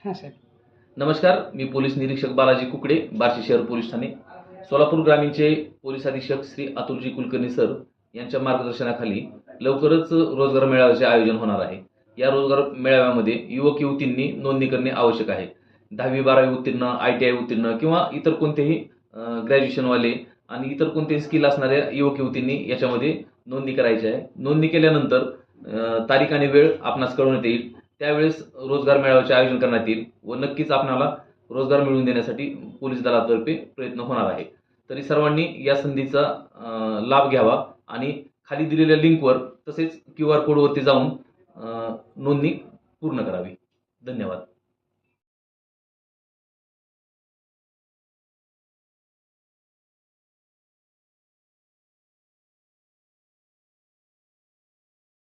हां साहेब. नमस्कार, मी पोलीस निरीक्षक बालाजी कुकडे, बार्शी शहर पोलीस ठाणे. सोलापूर ग्रामीणचे पोलीस अधीक्षक श्री अतुलजी कुलकर्णी सर यांच्या मार्गदर्शनाखाली लवकरच रोजगार मेळाव्याचे आयोजन होणार आहे. या रोजगार मेळाव्यामध्ये युवक युवतींनी नोंदणी करणे आवश्यक आहे. 10वी-12वी उत्तीर्ण, ITI उत्तीर्ण किंवा इतर कोणतेही ग्रॅज्युएशनवाले आणि इतर कोणतेही स्किल असणाऱ्या युवक युवतींनी याच्यामध्ये नोंदणी करायची आहे. नोंदणी केल्यानंतर तारीख आणि वेळ आपणास कळवण्यात येईल. त्यावेळेस रोजगार मेळाव्याचे आयोजन करण्यात येईल व नक्कीच आपणाला रोजगार मिळवून देण्यासाठी पोलीस दलातर्फे प्रयत्न होणार आहे. तरी सर्वांनी या संधीचा लाभ घ्यावा आणि खाली दिलेल्या लिंकवर तसेच QR कोडवरती जाऊन नोंदणी पूर्ण करावी. धन्यवाद.